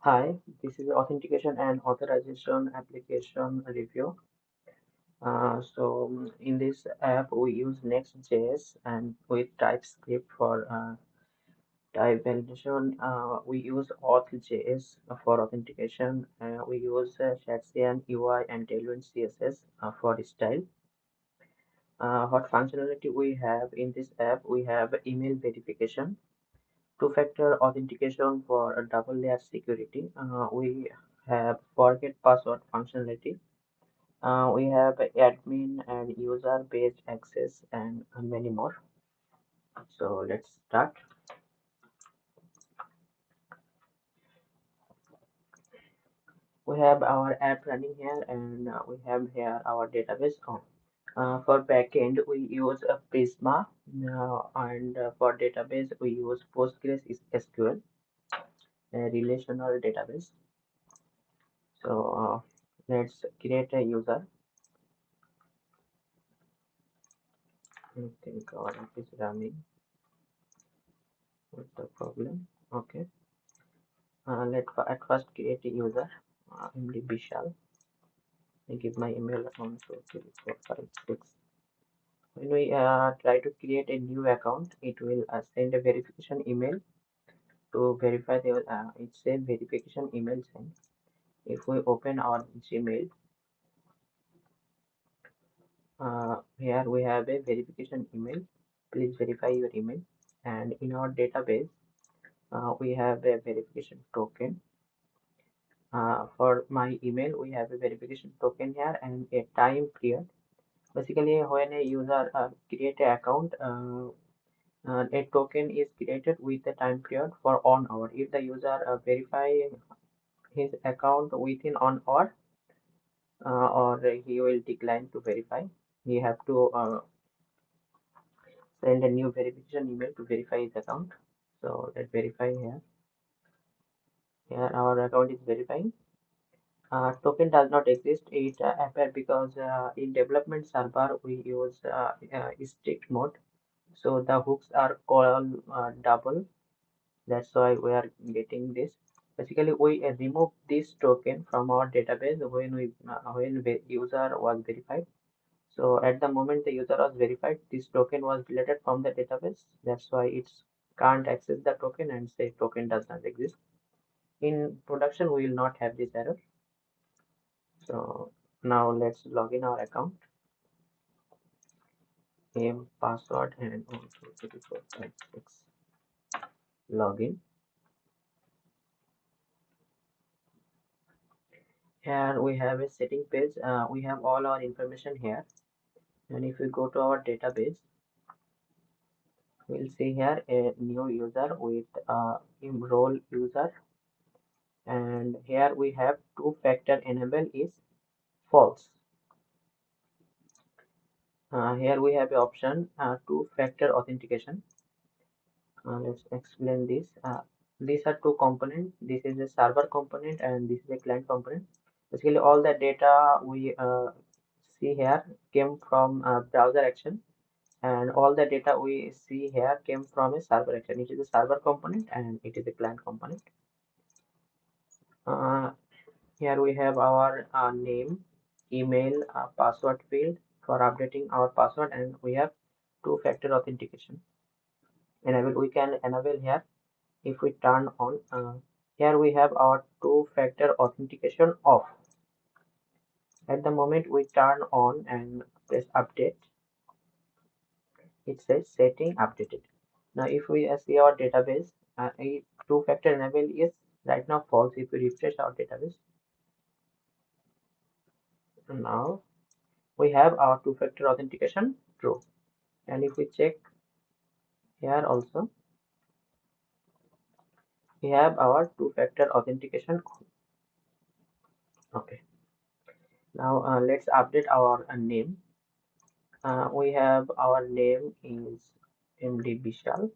Hi, this is Authentication and Authorization Application Review. In this app, we use Next.js and with TypeScript for type validation. We use Auth.js for authentication. We use Saxion UI and Tailwind CSS for style. What functionality we have in this app? We have email verification, two-factor authentication for a double layer security. We have forget password functionality. We have admin and user-based access and many more. So let's start. We have our app running here and we have here our database on. For backend, we use a Prisma and for database, we use PostgreSQL, a relational database. So let's create a user. I think our app is running. What's the problem? Okay. At first create a user. MD Bishal. I give my email account so 3, 4, 5, 6. When we try to create a new account, it will send a verification email to verify the it's a verification email sent. If we open our Gmail, here we have a verification email. Please verify your email. And in our database, we have a verification token. For my email, we have a verification token here and a time period. Basically, when a user create an account, a token is created with a time period for 1 hour. If the user verify his account within 1 hour, or he will decline to verify, he have to send a new verification email to verify his account. So let's verify here. Here our account is verifying. Token does not exist. It appear because in development server we use strict mode. So the hooks are called double. That's why we are getting this. Basically, we remove this token from our database when the user was verified. So at the moment the user was verified, this token was deleted from the database. That's why it can't access the token and say token does not exist. In production, we will not have this error. So now let's log in our account. Name, password, and 1, 2, 3, 4, 5, 6. Login. Here we have a setting page. We have all our information here. And if we go to our database, we'll see here a new user with enroll user. And here we have two-factor enable is false. Here we have the option two-factor authentication. Let's explain this. These are two components. This is a server component and this is a client component. Basically, all the data we see here came from browser action, and all the data we see here came from a server action. It is a server component and it is a client component. Uh, Here we have our name, email, password field for updating our password, and we have two-factor authentication. Enable, we can enable here if we turn on. Here we have our two-factor authentication off. At the moment we turn on and press update, it says setting updated. Now if we see our database, a two-factor enable is right now false. If we refresh our database, now we have our two-factor authentication true. And if we check here also, we have our two-factor authentication on. Okay, now let's update our name. We have our name is MD Bishal.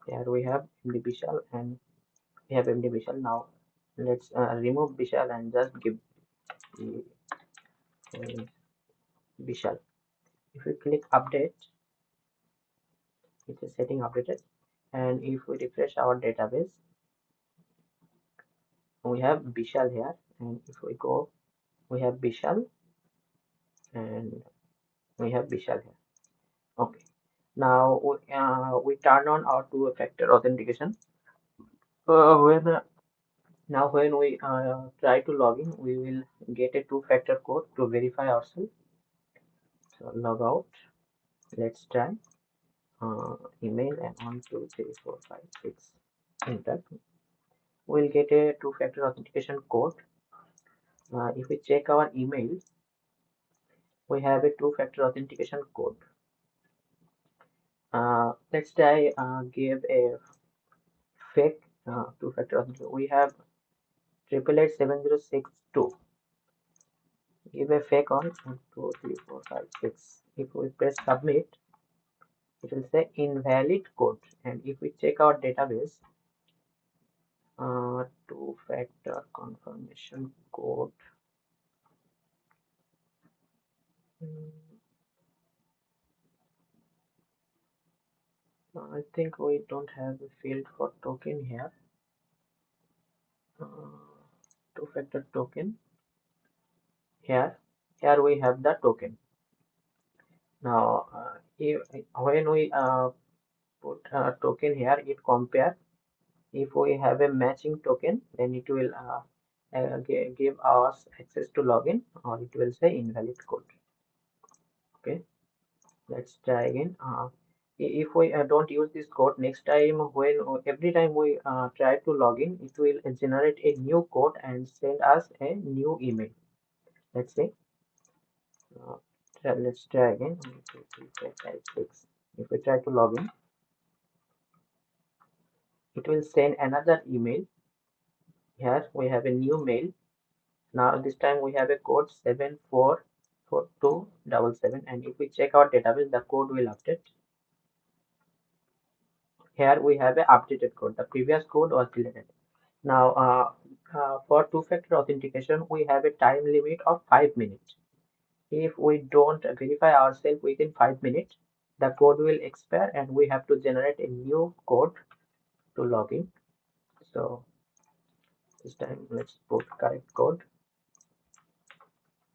Here we have MD Bishal and we have MD Bishal. Now let's remove Bishal and just give the Bishal. If we click update, it is setting updated. And if we refresh our database, we have Vishal here, and if we go, we have Vishal, and we have Vishal here. Okay. Now we turn on our two-factor authentication. When Now when we try to log in, we will get a two-factor code to verify ourselves. So log out. Let's try. Email and 1 2 3 4 5 6. Enter. We'll get a two-factor authentication code. If we check our email, we have a two-factor authentication code. Let's try give a fake two-factor authentication. We have 888 7062. Give a fake on 1 2 3 4 5 6. If we press submit, it will say invalid code. And if we check our database, two-factor confirmation code. Hmm, I think we don't have a field for token here. Two-factor token. Here we have the token. Now, when we put a token here, it compare. If we have a matching token, then it will give us access to login, or it will say invalid code. Okay, let's try again. If we don't use this code, next time when every time we try to log in, it will generate a new code and send us a new email. Let's say, let's try again. 1 2 3 4 5 6. If we try to log in, it will send another email. Here we have a new mail. Now this time we have a code 744277, and if we check our database, the code will update. Here we have a updated code. The previous code was deleted. Now for two-factor authentication, we have a time limit of 5 minutes. If we don't verify ourselves within 5 minutes, the code will expire and we have to generate a new code to log in. So this time let's put correct code,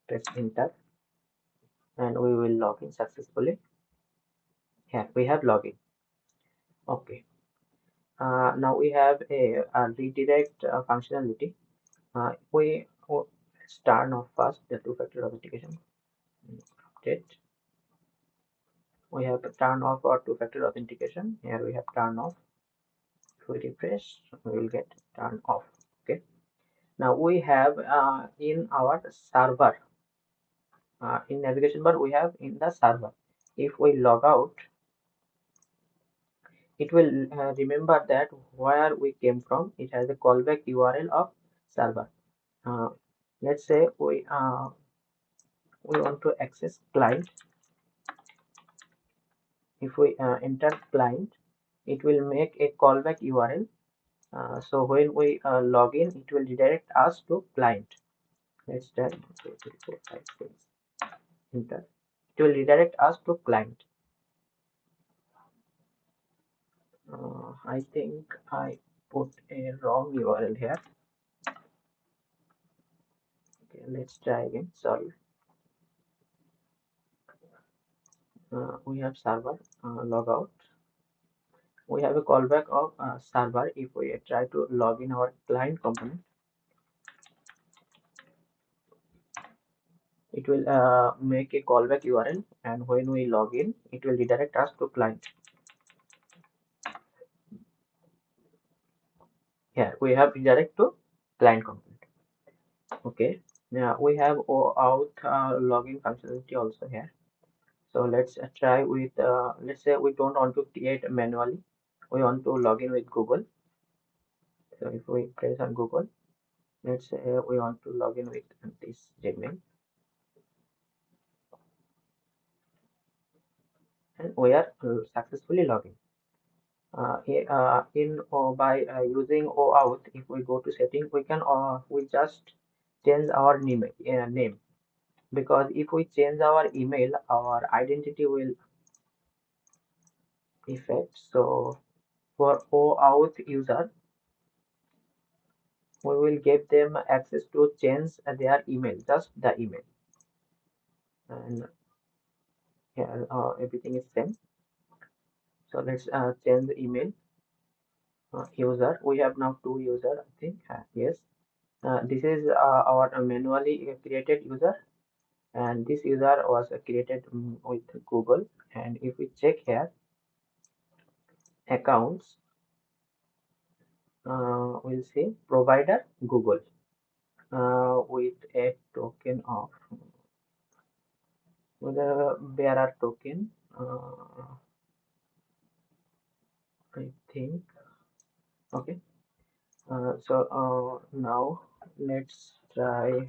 press enter, and we will log in successfully. Here we have login. Okay. Now we have a redirect functionality. Let's turn off first the two-factor authentication. Update. We have to turn off our two-factor authentication. Here we have turn off. If we refresh, we will get turn off. Okay. Now we have in our server, in navigation bar, we have in the server. If we log out, it will remember that where we came from. It has a callback URL of server. Uh, let's say we want to access client. If we enter client, it will make a callback URL. So when we log in, it will redirect us to client. Let's try 1 2 3 4 5 6. Enter. It will redirect us to client. I think I put a wrong URL here. Okay, let's try again. Sorry. We have server, log out. We have a callback of server. If we try to log in our client component, it will make a callback URL, and when we log in, it will redirect us to client. Here we have redirect to client component. Okay, now we have OAuth login functionality also here. So let's try with let's say we don't want to create manually, we want to log in with Google. So if we press on Google, let's say we want to log in with this Gmail, and we are successfully logging. In by using OAuth, if we go to setting, we can we just change our name, because if we change our email, our identity will affect. So for OAuth user, We will give them access to change their email, just the email. And here everything is same. So let's change the email. User, we have now two user, I think. Yes, this is our manually created user, and this user was created with Google. And if we check here accounts, we'll see provider Google with a token of with a bearer token. I think. Okay. Now let's try.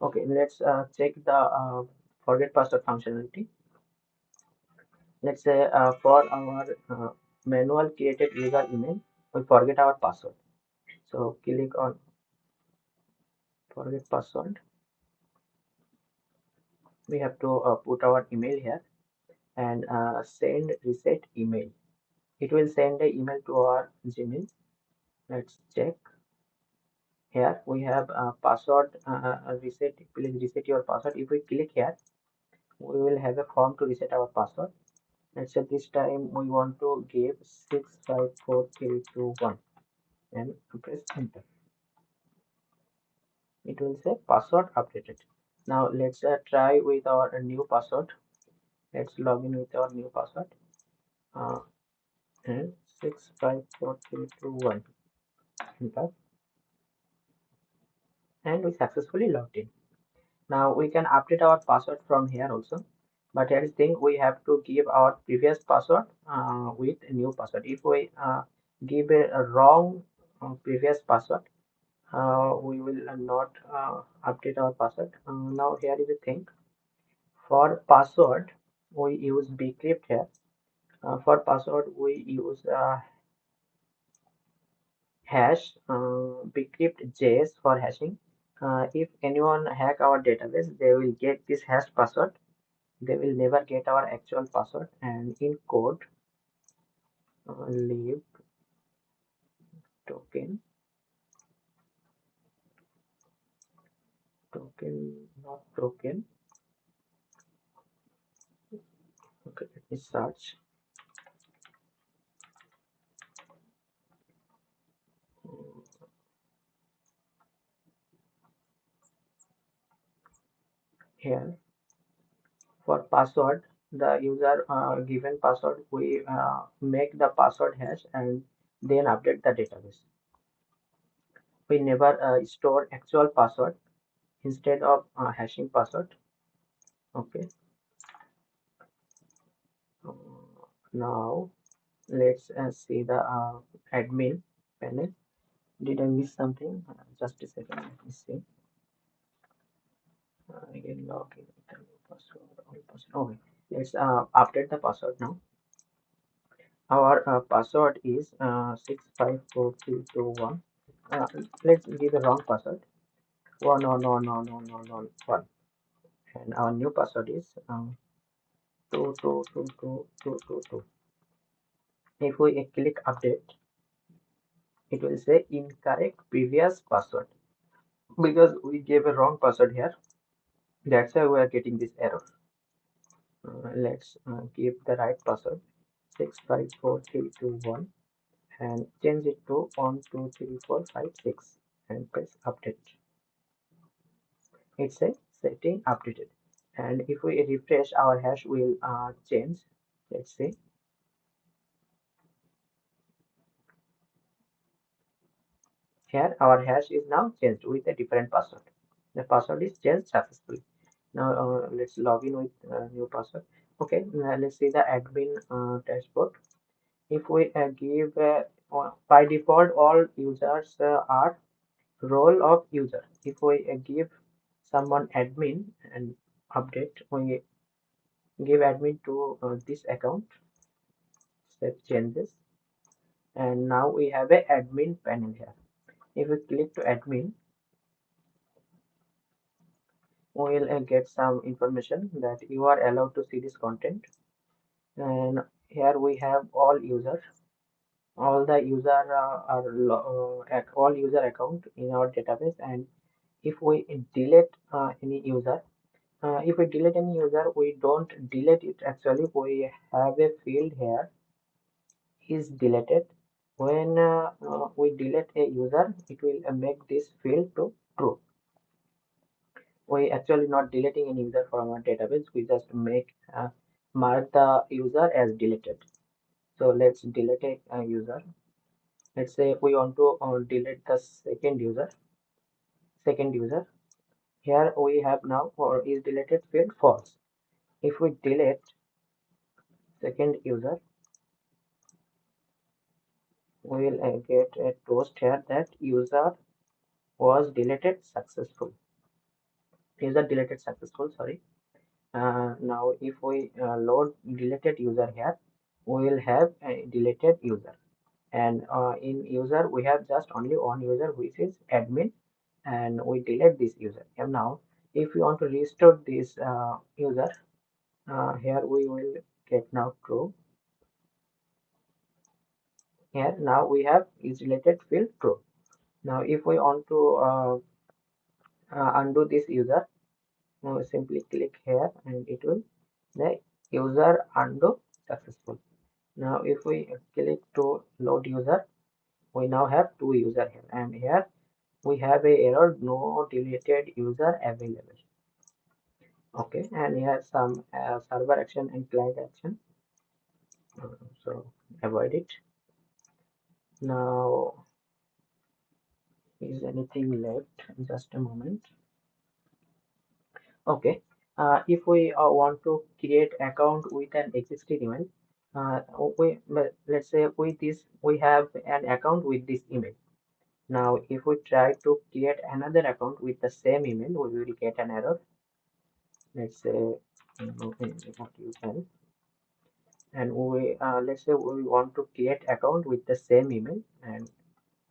Okay, let's check the forget password functionality. Let's say for our manual created user email, we forget our password. So click on forget password. We have to put our email here and send reset email. It will send the email to our Gmail. Let's check. Here we have password reset. Please reset your password. If we click here, we will have a form to reset our password. Let's say this time we want to give 654321 and press enter. It will say password updated. Now let's try with our new password. Let's log in with our new password. Uh, and 654321 enter, and we successfully logged in. Now we can update our password from here also, but here is thing, we have to give our previous password with a new password. If we give a wrong previous password, we will not update our password. Now here is the thing, for password we use bcrypt here. For password we use hash bcrypt js for hashing. If anyone hack our database, they will get this hashed password. They will never get our actual password. And in code, leave token, not token. Okay, let me search. Here for password, the user given password, we make the password hash and then update the database. We never store actual password instead of hashing password. Okay. Now let's see the admin panel. Did I miss something? Just a second. Let me see. Again, log in with the new password. All password. Okay. Let's update the password now. Our password is 654321. Let's give a wrong password. Oh, no, no, no, no, no, no, one. And our new password is 22222222. If we click update, it will say incorrect previous password because we gave a wrong password here. That's why we are getting this error. Let's give the right password 654321 and change it to 123456 and press update. It's a setting updated. And if we refresh, our hash will change. Let's see. Here our hash is now changed with a different password. The password is changed successfully. Now let's log in with new password. Okay, let's see the admin dashboard. If we give by default all users are role of user. If we give someone admin and update, we give admin to this account, save changes, and now we have a admin panel here. If we click to admin, we will get some information that you are allowed to see this content. And here we have all users. all the user all user account in our database. And if we delete any user, if we delete any user, we don't delete it actually. We have a field here is deleted. When we delete a user, it will make this field to true. We actually not deleting any user from our database. We just make mark the user as deleted. So let's delete a user. Let's say we want to delete the second user. Here we have now for is deleted field false. If we delete second user, we will get a toast here that user was deleted successful. User deleted successful, sorry. Now if we load deleted user here, we will have a deleted user. And in user we have just only one user, which is admin, and we delete this user. And now if we want to restore this user, here we will get now true. Here now we have is related field true. Now if we want to undo this user, we simply click here and it will the user undo successful. Now if we click to load user, we now have two user here, and here we have a error no deleted user available. Okay, and here some server action and client action. So avoid it. Now is anything left? Just a moment. Okay. If we want to create account with an existing email, let's say with this we have an account with this email. Now, if we try to create another account with the same email, we will get an error. Let's say what you can, and we let's say we want to create account with the same email and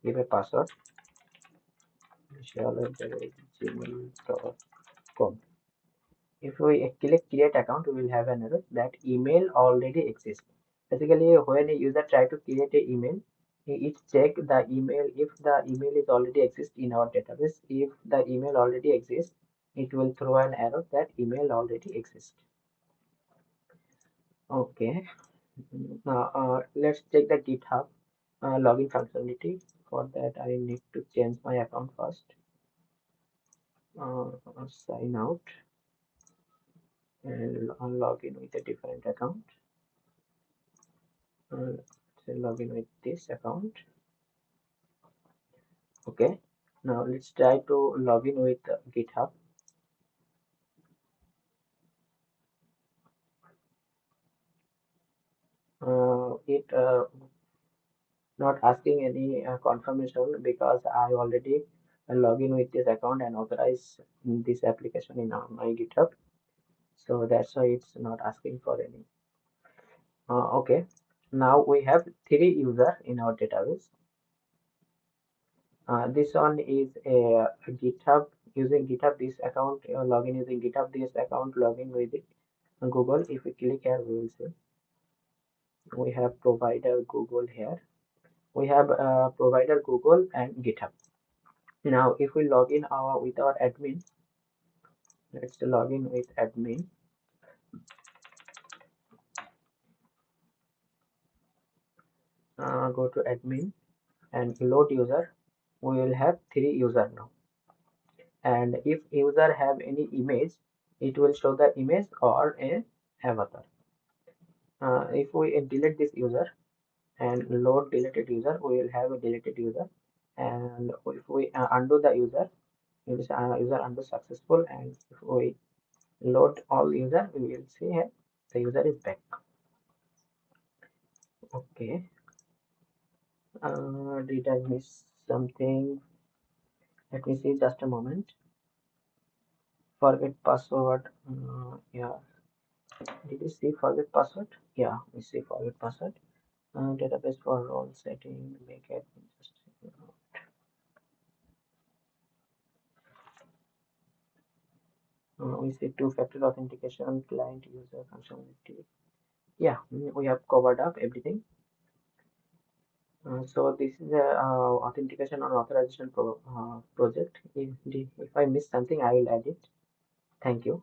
give a password. Gmail.com. If we click create account, we will have an error that email already exists. Basically, when a user try to create an email, it check the email. If the email is already exist in our database, if the email already exists, it will throw an error that email already exists. Okay. Now let's check the GitHub login functionality. For that, I need to change my account first. Sign out and log in with a different account. So log in with this account. Okay, now let's try to log in with GitHub. It not asking any confirmation because I already log in with this account and authorize this application in my GitHub, so that's why it's not asking for any. Okay, now we have three users in our database. This one is a GitHub, using GitHub this account, login using GitHub this account, login with it Google. If we click here, we will see we have provider Google here. We have provider Google and GitHub. Now if we log in with our admin, let's log in with admin. Go to admin and load user. We will have three user now, and if user have any image, it will show the image or a avatar. If we delete this user and load deleted user, we will have a deleted user. And if we undo the user, user undo successful, and if we load all user, we will see here the user is back. Okay, did I miss something? Let me see, just a moment. Forget password. Yeah, did you see forget password? Yeah, we see forget password. Database for role setting, make it just we see two-factor authentication, client user functionality. Yeah, we have covered up everything. So this is a authentication and authorization project. If I miss something, I will add it. Thank you.